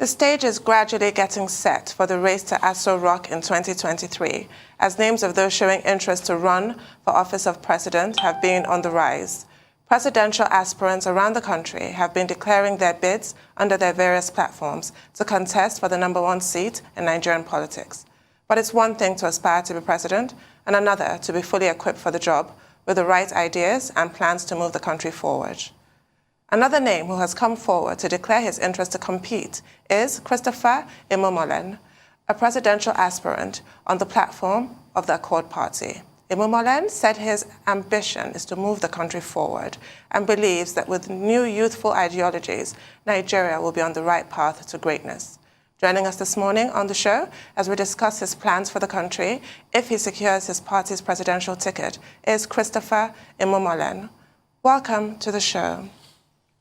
The stage is gradually getting set for the race to Aso Rock in 2023, as names of those showing interest to run for office of president have been on the rise. Presidential aspirants around the country have been declaring their bids under their various platforms to contest for the #1 seat in Nigerian politics. But it's one thing to aspire to be president and another to be fully equipped for the job with the right ideas and plans to move the country forward. Another name who has come forward to declare his interest to compete is Christopher Imumolen, a presidential aspirant on the platform of the Accord Party. Imumolen said his ambition is to move the country forward and believes that with new youthful ideologies, Nigeria will be on the right path to greatness. Joining us this morning on the show as we discuss his plans for the country if he secures his party's presidential ticket is Christopher Imumolen. Welcome to the show.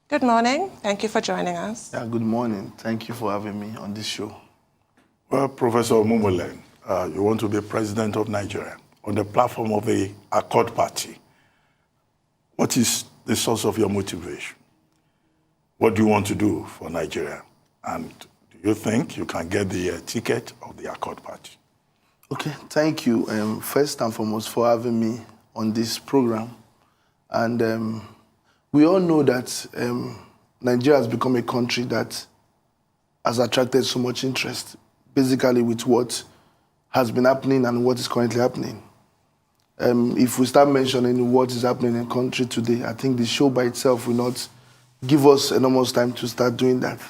Good morning. Thank you for joining us. Yeah, good morning. Thank you for having me on this show. Well, Professor Imumolen, you want to be president of Nigeria on the platform of the Accord Party. What is the source of your motivation? What do you want to do for Nigeria? And do you think you can get the ticket of the Accord Party? Okay, thank you first and foremost for having me on this program. And we all know that Nigeria has become a country that has attracted so much interest, basically with what has been happening and what is currently happening. If we start mentioning what is happening in the country today, I think the show by itself will not give us enormous time to start doing that.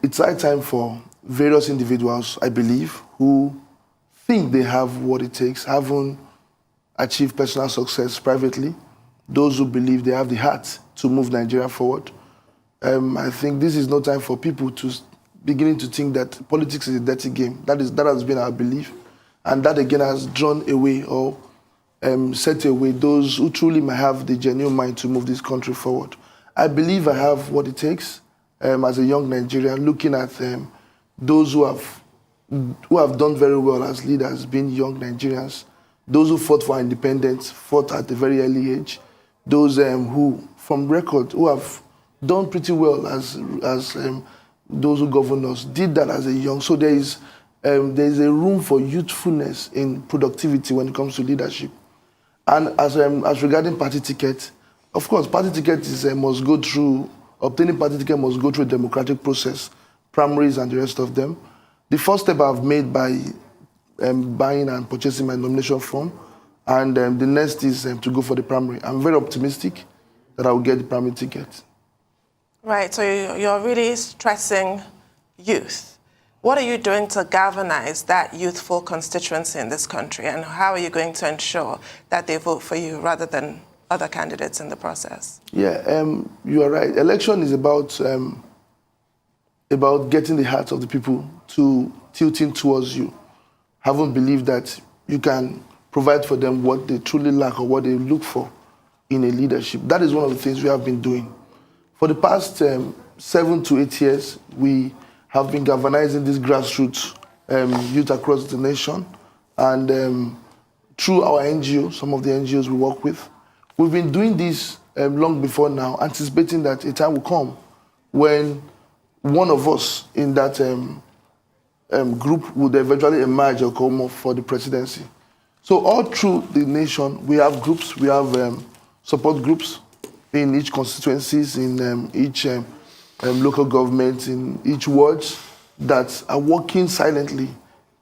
It's high time for various individuals, I believe, who think they have what it takes, haven't achieved personal success privately, those who believe they have the heart to move Nigeria forward. I think this is no time for people to beginning to think that politics is a dirty game. That has been our belief. And that again has drawn away or set away those who truly might have the genuine mind to move this country forward. I believe I have what it takes as a young Nigerian, looking at those who have done very well as leaders, being young Nigerians, those who fought for independence, fought at a very early age, those who, from record, who have done pretty well as those who govern us, did that as a young. So there is a room for youthfulness in productivity when it comes to leadership. And as regarding party ticket, of course, party ticket must go through, obtaining party ticket must go through a democratic process, primaries and the rest of them. The first step I've made by buying and purchasing my nomination form, and the next is to go for the primary. I'm very optimistic that I will get the primary ticket. Right, so you're really stressing youth. What are you doing to galvanize that youthful constituency in this country, and how are you going to ensure that they vote for you rather than other candidates in the process? Yeah, you are right. Election is about getting the hearts of the people to tilting towards you. Haven't believed that you can provide for them what they truly lack or what they look for in a leadership. That is one of the things we have been doing. For the past 7 to 8 years, we have been galvanizing this grassroots youth across the nation. And through our NGO, some of the NGOs we work with, we've been doing this long before now, anticipating that a time will come when one of us in that group would eventually emerge or come up for the presidency. So all through the nation, we have groups, we have support groups in each constituencies, in each local government, in each ward that are working silently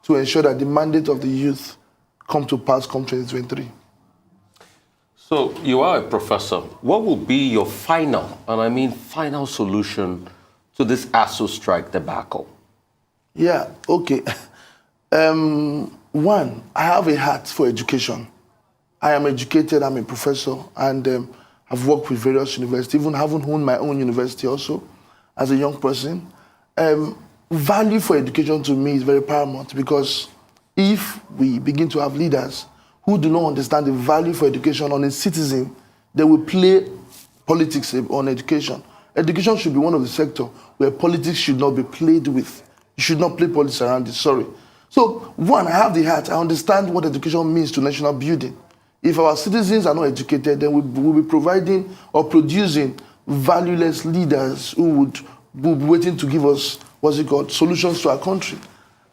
to ensure that the mandate of the youth come to pass come 2023. So you are a professor. What will be your final, and I mean final solution to this ASU strike debacle? Yeah, okay. One, I have a heart for education. I am educated, I'm a professor, and I've worked with various universities, even having owned my own university also as a young person. Value for education to me is very paramount, because if we begin to have leaders who do not understand the value for education on a citizen, they will play politics on education. Education should be one of the sectors where politics should not be played with. You should not play politics around it, sorry. So, one, I have the heart. I understand what education means to national building. If our citizens are not educated, then we'll be providing or producing valueless leaders who would will be waiting to give us, solutions to our country.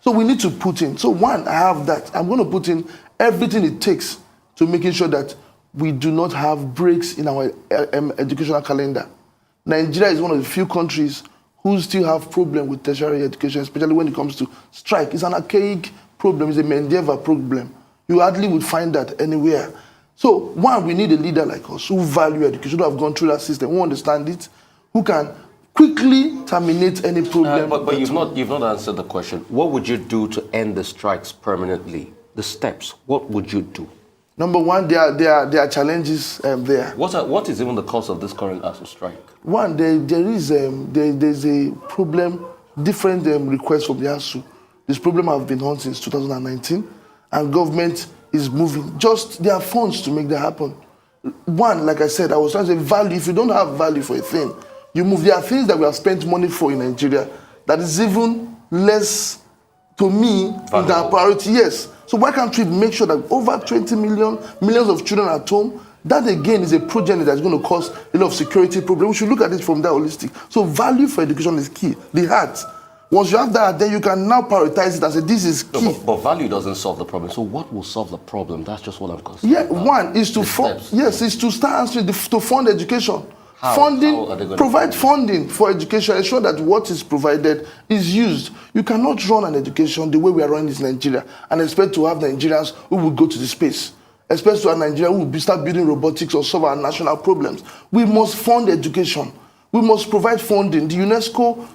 So we need to put in. So one, I have that. I'm going to put in everything it takes to making sure that we do not have breaks in our educational calendar. Nigeria is one of the few countries who still have problem with tertiary education, especially when it comes to strike. It's an archaic problem. It's a Mendeva problem. You hardly would find that anywhere. So one, we need a leader like us who value education, who have gone through that system, who understand it, who can quickly terminate any problem. But you've not answered the question. What would you do to end the strikes permanently? The steps. What would you do? Number one, there are challenges there. What is even the cause of this current ASUU strike? One, there's a problem, different requests from the ASUU. This problem has been on since 2019, and government is moving. Just there are funds to make that happen. One, like I said, I was trying to say value. If you don't have value for a thing, you move. There are things that we have spent money for in Nigeria that is even less, to me, in their priority. Yes. So why can't we make sure that over 20 millions of children at home, that again is a project that's going to cause a lot of security problems. We should look at it from that holistic. So value for education is key, the heart. Once you have that, then you can now prioritize it and say this is key. No, but value doesn't solve the problem. So what will solve the problem? That's just what I'm concerned about. One is to is to start answering to fund education. How? Funding, How are they going provide funding for education, ensure that what is provided is used. You cannot run an education the way we are running this in Nigeria and expect to have Nigerians who will go to the space. Expect to have Nigerians who will start building robotics or solve our national problems. We must fund education. We must provide funding. The UNESCO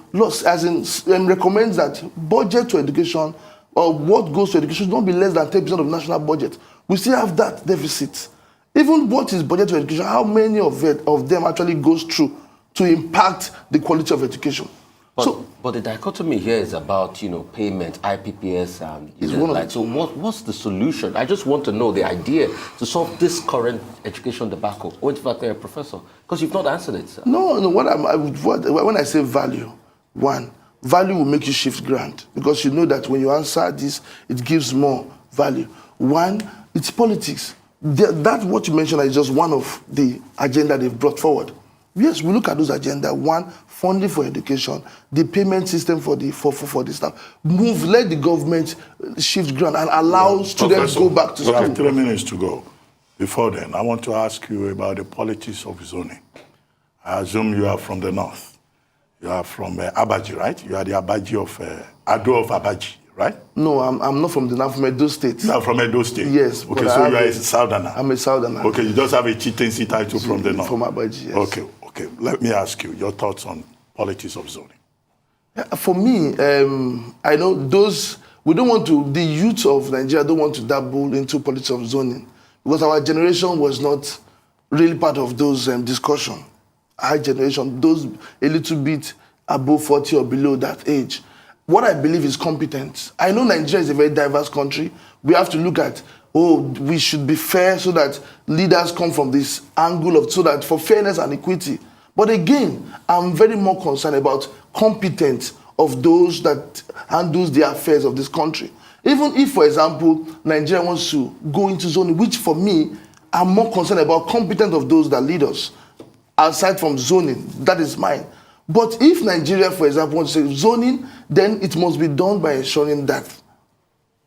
recommends that budget to education, or what goes to education, should not be less than 10% of national budget. We still have that deficit. Even what is budget to education, how many of them actually goes through to impact the quality of education? But the dichotomy here is about, payment, IPPS, and so what's the solution? I just want to know the idea to solve this current education debacle. Wait for a professor, because you've not answered it, sir. No. When I say value, one, value will make you shift grant, because you know that when you answer this, it gives more value. One, it's politics. That what you mentioned is just one of the agenda they've brought forward. Yes, we look at those agenda. One, funding for education, the payment system for the staff. Let the government shift grant and allow students to go back to school. We have 3 minutes to go. Before then, I want to ask you about the politics of zoning. I assume you are from the north. You are from Abaji, right? You are the Abaji of Ado of Abaji, right? No, I'm not from the north, from Edo State. You are from Edo State? Yes. Okay, so you are a southerner. I'm a southerner. Okay, you just have a chieftaincy title from the north. From Abaji, yes. Okay. Let me ask you your thoughts on politics of zoning. For me, I know the youth of Nigeria don't want to dabble into politics of zoning, because our generation was not really part of those discussions. Our generation, those a little bit above 40 or below that age. What I believe is competence. I know Nigeria is a very diverse country. We have to look at, we should be fair so that leaders come from this angle so that for fairness and equity. But again, I'm very more concerned about competence of those that handles the affairs of this country. Even if, for example, Nigeria wants to go into zoning, which for me, I'm more concerned about competence of those that lead us. Aside from zoning, that is mine. But if Nigeria, for example, wants to say zoning, then it must be done by ensuring that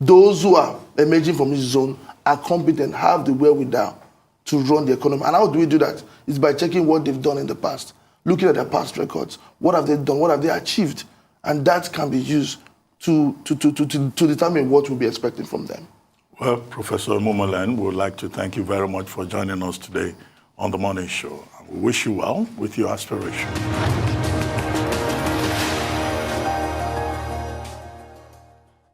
those who are emerging from this zone are competent, have the wherewithal to run the economy. And how do we do that? It's by checking what they've done in the past, looking at their past records. What have they done? What have they achieved? And that can be used to determine what we'll be expecting from them. Well, Professor Imumolen, we would like to thank you very much for joining us today on The Morning Show. We wish you well with your aspiration.